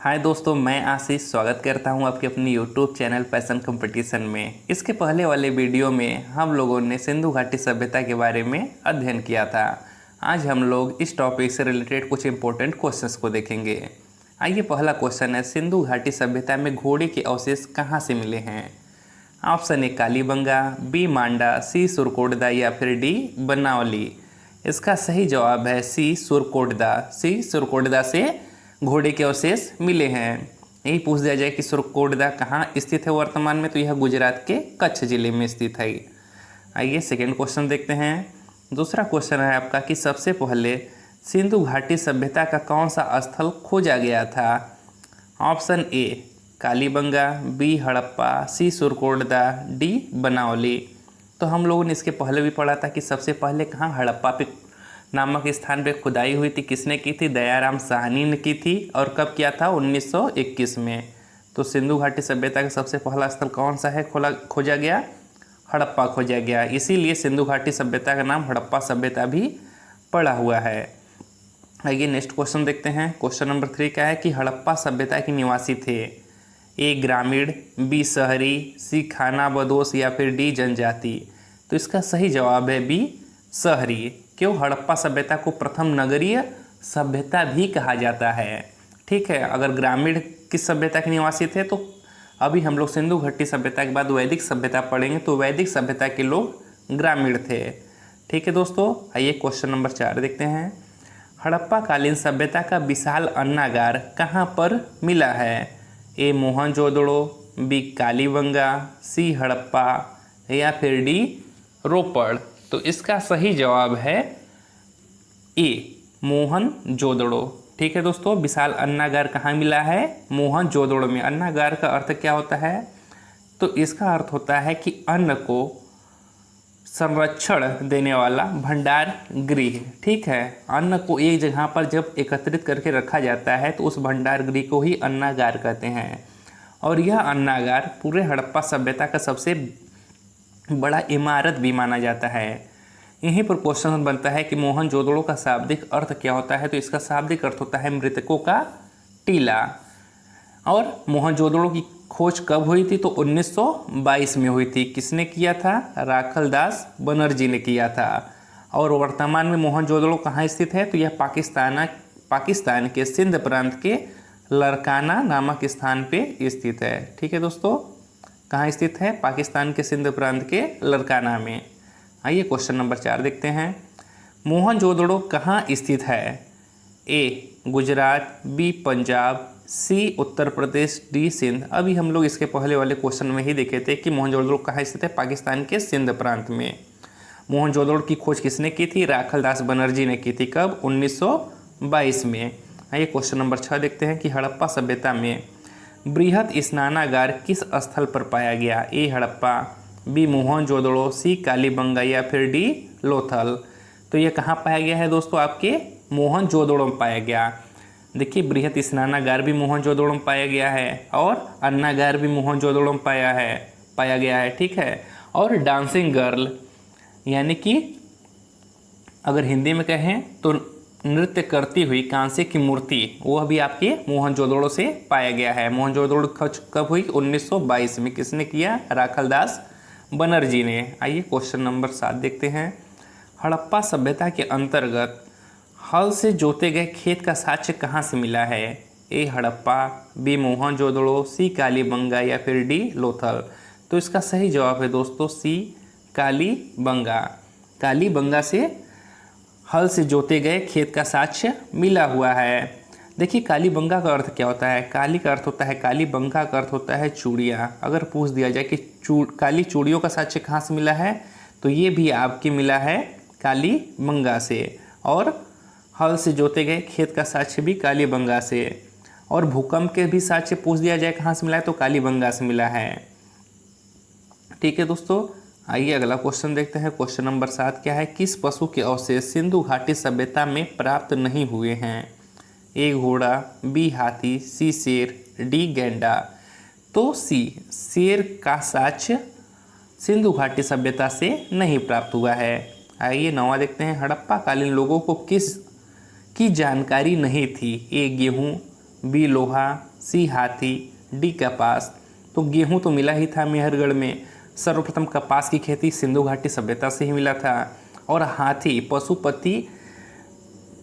हाय दोस्तों, मैं आशीष स्वागत करता हूं आपके अपनी यूट्यूब चैनल पैशन कंपटीशन में। इसके पहले वाले वीडियो में हम लोगों ने सिंधु घाटी सभ्यता के बारे में अध्ययन किया था। आज हम लोग इस टॉपिक से रिलेटेड कुछ इंपॉर्टेंट क्वेश्चंस को देखेंगे। आइए, पहला क्वेश्चन है, सिंधु घाटी सभ्यता में घोड़े के अवशेष कहाँ से मिले हैं? ऑप्शन ए कालीबंगा, बी मांडा, सी सुरकोटदा या फिर डी बनावली। इसका सही जवाब है सी सुरकोटदा। सी सुरकोटदा से घोड़े के अवशेष मिले हैं। यही पूछ दिया जाए कि सुरकोटदा कहाँ स्थित है वर्तमान में, तो यह गुजरात के कच्छ जिले में स्थित है। आइए सेकंड क्वेश्चन देखते हैं। दूसरा क्वेश्चन है आपका कि सबसे पहले सिंधु घाटी सभ्यता का कौन सा स्थल खोजा गया था? Option A Kalibangan, B Harappa, C Surkotada, D Banawali. तो हम लोगों ने इसके पहले भी पढ़ा था कि सबसे पहले कहाँ हड़प्पा पे नामक स्थान पे खुदाई हुई थी। किसने की थी? दयाराम साहनी ने की थी। और कब किया था? 1921 में। तो सिंधु घाटी सभ्यता का सबसे पहला स्थल कौन सा है खोजा गया? हड़प्पा खोजा गया। इसीलिए सिंधु घाटी सभ्यता का नाम हड़प्पा सभ्यता भी पड़ा हुआ है। आइए नेक्स्ट क्वेश्चन देखते हैं। क्वेश्चन नंबर 3 क्या है कि हड़प्पा सभ्यता के निवासी थे? ए ग्रामीण, बी शहरी, सी खाना बदोश या फिर डी जनजाति। तो इसका सही जवाब है बी शहरी। क्यों? हड़प्पा सभ्यता को प्रथम नगरीय सभ्यता भी कहा जाता है। ठीक है, अगर ग्रामीण किस सभ्यता के निवासी थे, तो अभी हम लोग सिंधु घाटी सभ्यता के बाद वैदिक सभ्यता पढ़ेंगे, तो वैदिक सभ्यता के लोग ग्रामीण थे। ठीक है दोस्तों, आइए क्वेश्चन नंबर 4 देखते हैं। हड़प्पा कालीन सभ्यता का विशाल अन्नागार कहाँ पर मिला है? ए मोहनजोदड़ो, बी कालीबंगा, सी हड़प्पा या फिर डी रोपड़। तो इसका सही जवाब है ए मोहनजोदड़ो। ठीक है दोस्तों, विशाल अन्नागार कहाँ मिला है? मोहनजोदड़ो में। अन्नागार का अर्थ क्या होता है? तो इसका अर्थ होता है कि अन्न को संरक्षण देने वाला भंडार गृह। ठीक है, अन्न को एक जगह पर जब एकत्रित करके रखा जाता है तो उस भंडार गृह को ही अन्नागार कहते हैं। और यह अन्नागार पूरे हड़प्पा सभ्यता का सबसे बड़ा इमारत भी माना जाता है। यहीं पर क्वेश्चन बनता है कि मोहनजोदड़ो का शाब्दिक अर्थ क्या होता है? तो इसका शाब्दिक अर्थ होता है मृतकों का टीला। और मोहनजोदड़ो की खोज कब हुई थी? तो 1922 में हुई थी। किसने किया था? राखलदास बनर्जी ने किया था। और वर्तमान में मोहनजोदड़ो कहाँ स्थित है? तो यह पाकिस्तान के सिंध प्रांत के लरकाना नामक स्थान पे स्थित है। ठीक है दोस्तों, कहाँ स्थित है? पाकिस्तान के सिंध प्रांत के लरकाना में। आइए क्वेश्चन नंबर 4 देखते हैं। मोहनजोदड़ो कहाँ स्थित है? ए गुजरात, बी पंजाब, सी उत्तर प्रदेश, डी सिंध। अभी हम लोग इसके पहले वाले क्वेश्चन में ही देखे थे कि मोहनजोदड़ो कहाँ स्थित है? पाकिस्तान के सिंध प्रांत में। मोहनजोदड़ो की खोज किसने की थी? राखलदास बनर्जी ने की थी। कब? 1922 में। आइए क्वेश्चन नंबर 6 देखते हैं कि हड़प्पा सभ्यता में बृहत स्नानागार किस स्थल पर पाया गया? ए हड़प्पा, बी मोहनजोदड़ो, सी कालीबंगा या फिर डी लोथल। तो यह कहाँ पाया गया है दोस्तों? आपके मोहनजोदड़ो में पाया गया। देखिए, बृहत स्नानागार भी मोहनजोदड़ो में पाया गया है और अन्नागार भी मोहनजोदड़ो में पाया गया है। ठीक है, और डांसिंग गर्ल यानी कि अगर हिंदी में कहें तो नृत्य करती हुई कांसे की मूर्ति, वह भी आपके मोहनजोदड़ो से पाया गया है। मोहनजोदड़ो खोज कब हुई? 1922 में। किसने किया? राखलदास बनर्जी ने। आइए क्वेश्चन नंबर 7 देखते हैं। हड़प्पा सभ्यता के अंतर्गत हल से जोते गए खेत का साक्ष्य कहाँ से मिला है? ए हड़प्पा, बी मोहनजोदड़ो, सी कालीबंगा या फिर डी लोथल। तो इसका सही जवाब है दोस्तों सी कालीबंगा। कालीबंगा से हल से जोते गए खेत का साक्ष्य मिला हुआ है। देखिए, कालीबंगा का अर्थ क्या होता है? काली का अर्थ होता है कालीबंगा का अर्थ होता है चूड़ियाँ। अगर पूछ दिया जाए कि काली चूड़ियों का साक्ष्य कहाँ से मिला है, तो ये भी आपकी मिला है कालीबंगा से। और हल से जोते गए खेत का साक्ष्य भी कालीबंगा से। और भूकंप के भी साक्ष्य पूछ दिया जाए कहाँ से मिला है, तो कालीबंगा से मिला है। ठीक है दोस्तों, आइए अगला क्वेश्चन देखते हैं। क्वेश्चन नंबर 7 क्या है? किस पशु के अवशेष सिंधु घाटी सभ्यता में प्राप्त नहीं हुए हैं? ए घोड़ा, बी हाथी, सी शेर, डी गैंडा। तो सी शेर का साक्ष्य सिंधु घाटी सभ्यता से नहीं प्राप्त हुआ है। आइए 9वां देखते हैं। हड़प्पा कालीन लोगों को किस की जानकारी नहीं थी? ए गेहूँ, बी लोहा, सी हाथी, डी कपास। तो गेहूं तो मिला ही था मेहरगढ़ में, सर्वप्रथम कपास की खेती सिंधु घाटी सभ्यता से ही मिला था, और हाथी पशुपति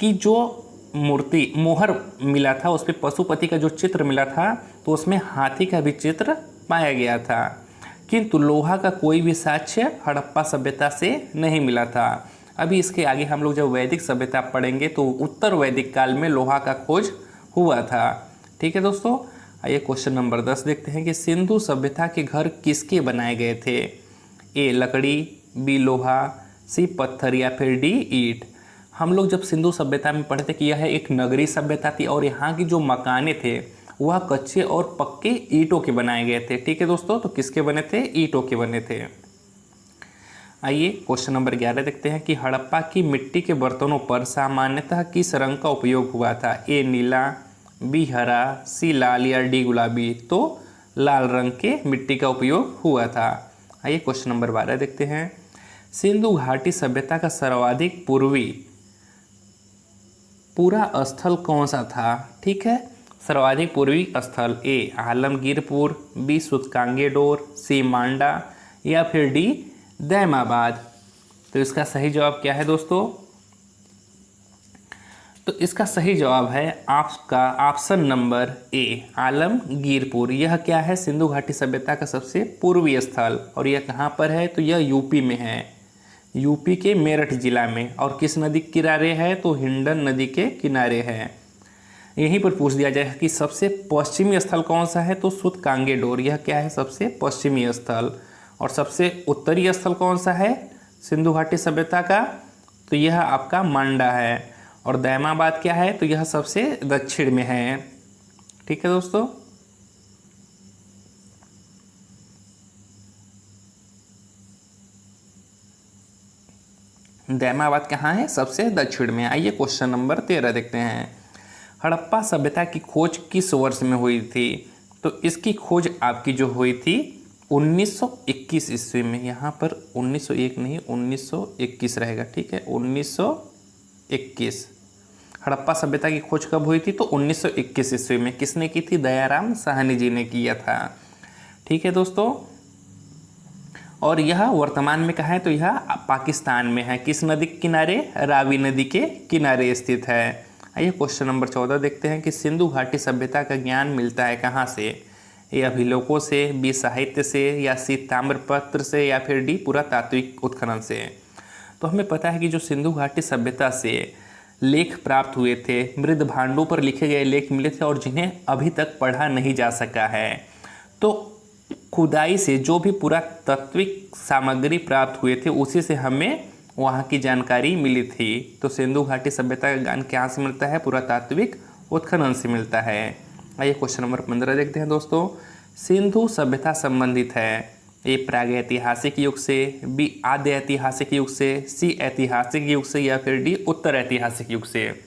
की जो मूर्ति मोहर मिला था उस पर पशुपति का जो चित्र मिला था तो उसमें हाथी का भी चित्र पाया गया था। किंतु लोहा का कोई भी साक्ष्य हड़प्पा सभ्यता से नहीं मिला था। अभी इसके आगे हम लोग जब वैदिक सभ्यता पढ़ेंगे तो उत्तर वैदिक काल में लोहा का खोज हुआ था। ठीक है दोस्तों, आइए क्वेश्चन नंबर 10 देखते हैं कि सिंधु सभ्यता के घर किसके बनाए गए थे। ए लकड़ी, बी लोहा, सी पत्थर या फिर डी ईंट। हम लोग जब सिंधु सभ्यता में पढ़ते कि यह एक नगरीय सभ्यता थी और यहाँ की जो मकाने थे वह कच्चे और पक्के ईंटों के बनाए गए थे। ठीक है दोस्तों, तो किसके बने थे? ईंटों के बने थे। आइए क्वेश्चन नंबर 11 देखते हैं कि हड़प्पा की मिट्टी के बर्तनों पर सामान्यतः किस रंग का उपयोग हुआ था। ए नीला, बी हरा, सी लाल या डी गुलाबी। तो लाल रंग के मिट्टी का उपयोग हुआ था। आइए क्वेश्चन नंबर 12 देखते हैं, सिंधु घाटी सभ्यता का सर्वाधिक पूरा स्थल कौन सा था। ठीक है, सर्वाधिक पूर्वी स्थल ए आलमगीरपुर, बी सूतकांगेडोर, सी मांडा या फिर डी दैमाबाद। तो इसका सही जवाब क्या है दोस्तों? तो इसका सही जवाब है आपका ऑप्शन नंबर ए आलमगीरपुर। यह क्या है? सिंधु घाटी सभ्यता का सबसे पूर्वी स्थल, और यह कहाँ पर है? तो यह यूपी में है, यूपी के मेरठ जिला में। और किस नदी के किनारे है? तो हिंडन नदी के किनारे है। यहीं पर पूछ दिया जाए कि सबसे पश्चिमी स्थल कौन सा है, तो सूतकांगेडोर। यह क्या है? सबसे पश्चिमी स्थल। और सबसे उत्तरी स्थल कौन सा है सिंधु घाटी सभ्यता का? तो यह आपका मांडा है। और दैमाबाद क्या है? तो यह सबसे दक्षिण में है। ठीक है दोस्तों, दैमाबाद कहाँ है? सबसे दक्षिण में। आइए क्वेश्चन नंबर 13 देखते हैं, हड़प्पा सभ्यता की खोज किस वर्ष में हुई थी। तो इसकी खोज आपकी जो हुई थी 1921 ईस्वी में। यहाँ पर 1901 नहीं 1921 रहेगा। ठीक है, 1921 हड़प्पा सभ्यता की खोज कब हुई थी? तो 1921 ईस्वी में। किसने की थी? दयाराम साहनी जी ने किया था। ठीक है दोस्तों, और यह वर्तमान में कहाँ है? तो यह पाकिस्तान में है। किस नदी के किनारे? रावी नदी के किनारे स्थित है। आइए क्वेश्चन नंबर 14 देखते हैं कि सिंधु घाटी सभ्यता का ज्ञान मिलता है कहाँ से। ए अभिलेखों से, बी साहित्य से, या सी ताम्रपत्र से या फिर डी पुरातात्विक उत्खनन से। तो हमें पता है कि जो सिंधु घाटी सभ्यता से लेख प्राप्त हुए थे, मृद भांडों पर लिखे गए लेख मिले थे और जिन्हें अभी तक पढ़ा नहीं जा सका है। तो खुदाई से जो भी पुरातात्विक सामग्री प्राप्त हुए थे उसी से हमें वहाँ की जानकारी मिली थी। तो सिंधु घाटी सभ्यता का ज्ञान कहाँ से मिलता है? पुरातात्विक उत्खनन से मिलता है। आइए क्वेश्चन नंबर 15 देखते हैं दोस्तों, सिंधु सभ्यता संबंधित है ए प्रागैतिहासिक युग से, बी आद्य ऐतिहासिक युग से, सी ऐतिहासिक युग से या फिर डी उत्तर ऐतिहासिक युग से।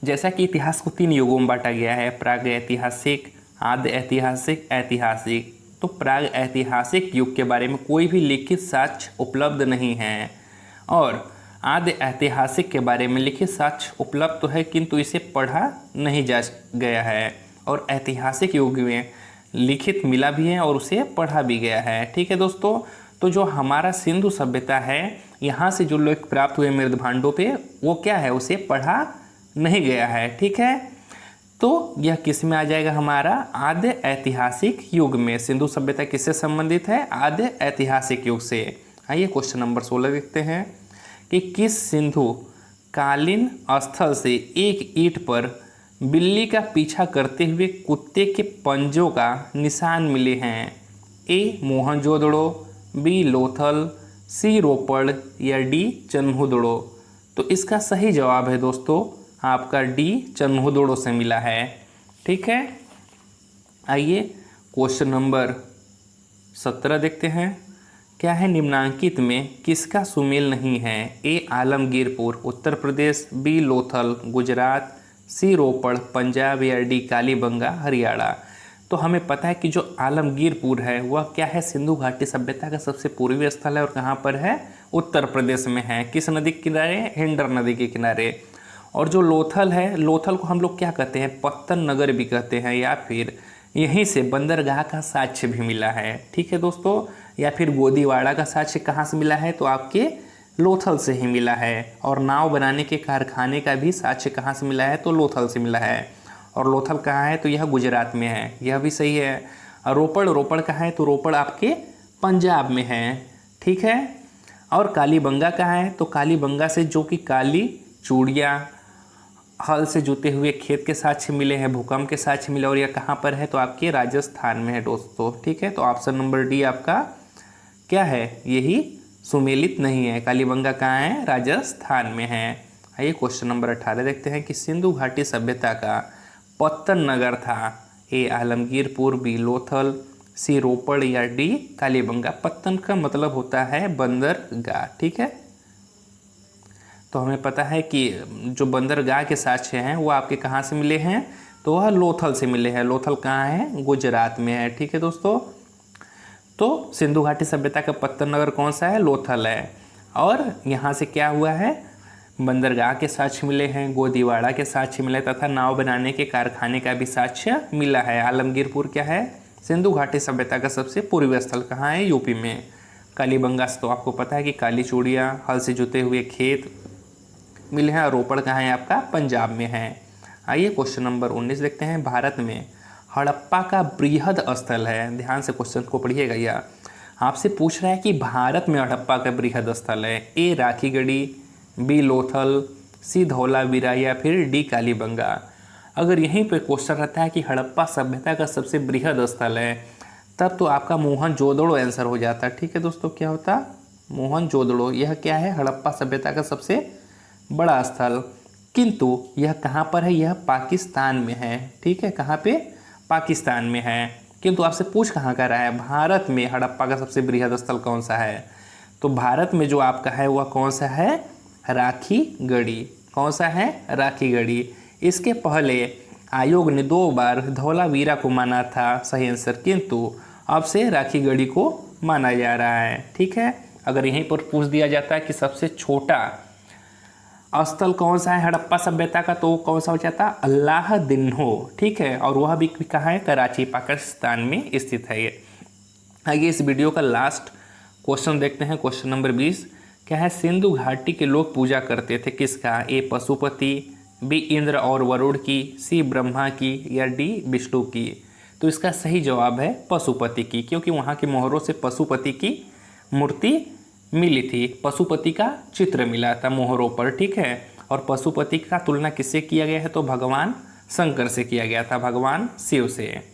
जैसा कि इतिहास को 3 युगों में बांटा गया है, प्रागैतिहासिक, आद्य ऐतिहासिक, ऐतिहासिक। तो प्राग ऐतिहासिक युग के बारे में कोई भी लिखित साक्ष्य उपलब्ध नहीं है, और आद्य ऐतिहासिक के बारे में लिखित साक्ष्य उपलब्ध तो है किंतु इसे पढ़ा नहीं जा गया है। और ऐतिहासिक युग में लिखित मिला भी है और उसे पढ़ा भी गया है। ठीक है दोस्तों, तो जो हमारा सिंधु सभ्यता है यहाँ से जो लेख प्राप्त हुए मृद भांडों पे वो क्या है? उसे पढ़ा नहीं गया है। ठीक है, तो यह किस में आ जाएगा? हमारा आद्य ऐतिहासिक युग में। सिंधु सभ्यता किससे संबंधित है? आद्य ऐतिहासिक युग से। आइए क्वेश्चन नंबर 16 देखते हैं कि किस सिंधु कालीन स्थल से एक ईंट पर बिल्ली का पीछा करते हुए कुत्ते के पंजों का निशान मिले हैं। ए मोहनजोदड़ो, बी लोथल, सी रोपड़ या डी चन्हुदड़ो। तो इसका सही जवाब है दोस्तों आपका डी चन्हुदड़ो से मिला है। ठीक है, आइए क्वेश्चन नंबर 17 देखते हैं, क्या है निम्नांकित में किसका सुमेल नहीं है। ए आलमगीरपुर उत्तर प्रदेश, बी लोथल गुजरात, सी रोपड़ पंजाब या डी कालीबंगा हरियाणा। तो हमें पता है कि जो आलमगीरपुर है वह क्या है? सिंधु घाटी सभ्यता का सबसे पूर्वी स्थल है और कहाँ पर है? उत्तर प्रदेश में है। किस नदी के किनारे? हिंडन नदी के किनारे। और जो लोथल है, लोथल को हम लोग क्या कहते हैं, पत्तन नगर भी कहते हैं, या फिर यहीं से बंदरगाह का साक्ष्य भी मिला है। ठीक है दोस्तों, या फिर गोदीवाड़ा का साक्ष्य कहाँ से मिला है, तो आपके लोथल से ही मिला है। और नाव बनाने के कारखाने का भी साक्ष्य कहाँ से मिला है, तो लोथल से मिला है। और लोथल कहाँ है, तो यह गुजरात में है, यह भी सही है। और रोपड़ कहाँ है, तो रोपड़ आपके पंजाब में है। ठीक है। और कालीबंगा कहाँ है, तो कालीबंगा से जो कि काली चूड़ियाँ, हल से जुते हुए खेत के साक्ष्य मिले हैं, भूकंप के साक्ष्य मिले, और यह कहाँ पर है, तो आपके राजस्थान में है दोस्तों। ठीक है, तो ऑप्शन नंबर डी आपका क्या है, यही सुमेलित नहीं है। कालीबंगा कहाँ है, राजस्थान में है। आइए क्वेश्चन नंबर 18 देखते हैं कि सिंधु घाटी सभ्यता का पत्तन नगर था। ए आलमगीरपुर, बी लोथल, सी रोपड़, या डी कालीबंगा। पत्तन का मतलब होता है बंदरगाह। ठीक है, तो हमें पता है कि जो बंदरगाह के साक्ष्य हैं वो आपके कहाँ से मिले हैं, तो वह लोथल से मिले हैं। लोथल कहाँ है, गुजरात में है। ठीक है दोस्तों, तो सिंधु घाटी सभ्यता का पत्तन नगर कौन सा है, लोथल है। और यहाँ से क्या हुआ है, बंदरगाह के साक्ष्य मिले हैं, गोदीवाड़ा के साक्ष्य मिले, तथा नाव बनाने के कारखाने का भी साक्ष्य मिला है। आलमगीरपुर क्या है, सिंधु घाटी सभ्यता का सबसे पूर्वी स्थल कहाँ है, यूपी में। कालीबंगा तो आपको पता है कि काली चूड़ियाँ, हल से जुते हुए खेत मिले हैं। और रोपड़ कहाँ है, आपका पंजाब में है। आइए क्वेश्चन नंबर 19 देखते हैं। भारत में हड़प्पा का बृहद स्थल है, ध्यान से क्वेश्चन को पढ़िएगा। यह आपसे पूछ रहा है कि भारत में हड़प्पा का बृहद स्थल है। ए राखीगढ़ी, बी लोथल, सी धौलावीरा, या फिर डी कालीबंगा। अगर यहीं पर क्वेश्चन रहता है कि हड़प्पा सभ्यता का सबसे बृहद स्थल है, तब तो आपका मोहनजोदड़ो आंसर हो जाता। ठीक है दोस्तों, क्या होता, मोहनजोदड़ो। यह क्या है, हड़प्पा सभ्यता का सबसे बड़ा स्थल। किंतु यह कहाँ पर है, यह पाकिस्तान में है। ठीक है, कहाँ पे, पाकिस्तान में है। किंतु आपसे पूछ कहाँ का रहा है, भारत में हड़प्पा का सबसे बृहद स्थल कौन सा है, तो भारत में जो आपका है वह कौन सा है, राखीगढ़ी। कौन सा है, राखीगढ़ी। इसके पहले आयोग ने 2 बार धौलावीरा को माना था सही आंसर, किंतु अब से राखीगढ़ी को माना जा रहा है। ठीक है, अगर यहीं पर पूछ दिया जाता है कि सबसे छोटा स्थल कौन सा है हड़प्पा सभ्यता का, तो कौन सा हो जाता, अल्लाहदीन्हो। ठीक है, और वह भी कहाँ है, कराची, पाकिस्तान में स्थित है ये। आइए इस वीडियो का लास्ट क्वेश्चन देखते हैं। क्वेश्चन नंबर 20 क्या है, सिंधु घाटी के लोग पूजा करते थे किसका, ए पशुपति, बी इंद्र और वरुण की, सी ब्रह्मा की, या डी विष्णु की। तो इसका सही जवाब है पशुपति की, क्योंकि वहाँ के मोहरों से पशुपति की मूर्ति मिली थी, पशुपति का चित्र मिला था मोहरों पर। ठीक है, और पशुपति का तुलना किससे किया गया है, तो भगवान शंकर से किया गया था, भगवान शिव से।